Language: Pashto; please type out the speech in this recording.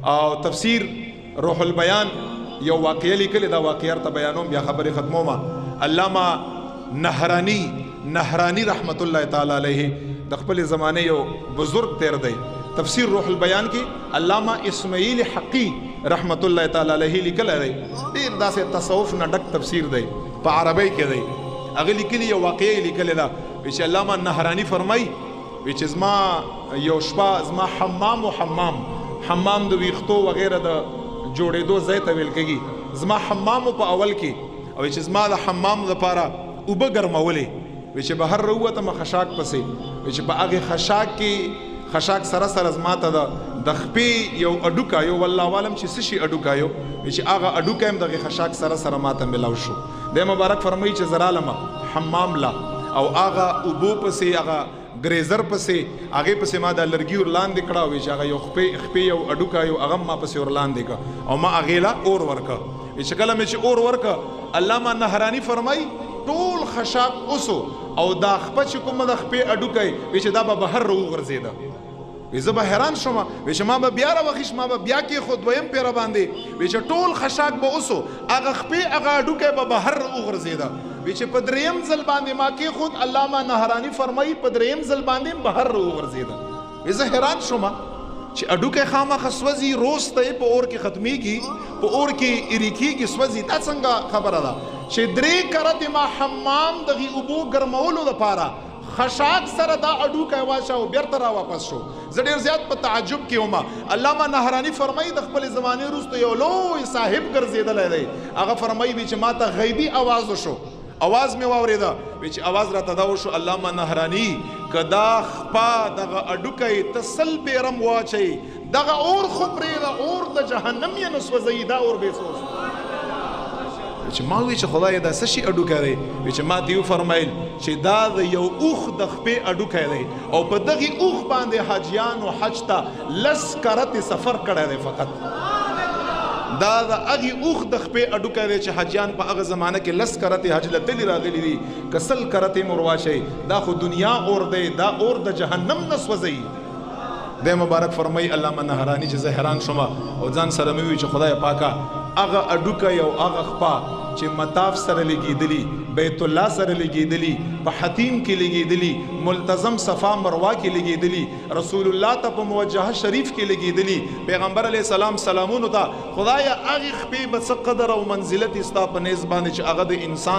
او تفسیر روح البیان یو واقعه لیکل دا واقعه ته بیانوم بیا خبره ختمومه. علامه نهرانی رحمت الله تعالی علیه د خپل زمانه یو بزرگ تیر دی. تفسیر روح البیان کې علامه اسماعیل حقی رحمت الله تعالی علیه لیکل دی. ډیر داسې تصوف نه ډک تفسیر دی په عربی کې دی. هغه لیکلی یو واقعه لیکل دا چې علامه نهرانی فرمای چې زما یو شپه زما حمام د ویختو وغیرہ د جوړېدو ځای ته ویل کېږي. زما حمام په اول کې او چې زما د حمام لپاره اوبه ګرمولې چې بهر راووتم خشاک پسې چې په هغې خشاک کې خشاک سره زما ته د خپې یو اډوکا یو والله عالم چې څه شي اډوکا یو چې هغه اډوکا هم دغې خشاک سره ما ته ملاو شو. دی مبارک فرمایي چې زه رالمه حمام لا او هغه اوبو پسې هغه ګریزر پسې هغې پسې ما دا لرګي ور لاندې کړه او چې هغه یو خپې یو اډوکا یو هغه ما پسې ور لاندې کړه او ما هغې لا اور ورکړه. چې کله مې چې اور ورکړه علامه نهرانی فرمایي ټول خشاک اوسو او دا خپه چې کومه د خپې اډوکی چې دا به بهر راوغورځېده. زه به حیران شوم چې ما به بیا راوخیش ما به بیا کېښود دویم پیره باندې چې ټول خشاک به اوسو هغه خپې هغه اډوکی به بهر راوغورځېده. چې په دریم ځل باندې ما کېښود علامه نهرانی فرمایي په دریم ځل باندې بهر راوغورځېده. زه حیران شوم چې اډوکی خامخا سوځي روز ته یې په اور کې ختمیږي په اور کې ایرې کېږي سوځي. دا څنګه خبره ده چې درې کرتې ما حمام دغې اوبو ګرمولو لپاره خشاک سره دا اډوکی واچاو بیرته را واپس شو. زه ډېر زیات په تعجب کې وم. علامه نهرانی فرمایي د خپلې زمانې وروسته یو لوی صاحب ګرځېدلی دی. هغه فرمایي چې ما ته غیبي اواز وشو اواز مې واورېده چې اواز راته دا وشو علامه نهرانی که دا خپه دغه اډوکی ته سل پیرم واچوي دغه اور خو پرېږده اور د جهنم یې نه سوځوي دا اور بې سوز. چې ما وی چې خدای دا څه شي اډوکی دی چې ما ته یې وفرمیل چې دا د یو اوښ د خپې اډوکی دی او په دغې اوښ باندې حاجیانو حج ته 10 کرتې سفر کړی دی. فقط دا د هغې اوښ د خپې اډوکی دی چې حاجیان په هغه زمانه کې 10 کرتې حج له تلي راغلي دي که 100 کرتې م ورواچئ دا خو دنیا اور دی دا اور د جهنم نه سوځوي. دی مبارک فرمایي علامه نهرانی چې زه حیران شوم او ځان سره مې وي چې خدای پاکه هغه اډوکی او هغه خپه چې مطاف سره لګېدلي بیت الله سره لګېدلي په حتیم کې لګېدلي ملتظم صفا مروه کې لګېدلي رسول الله ته په موجهه شریف کې لګېدلي پیغمبر علیه السلام سلامونو ته خدایه هغې خپې به څه قدر او منزلت ستا په نیز باندې چې هغه د انسان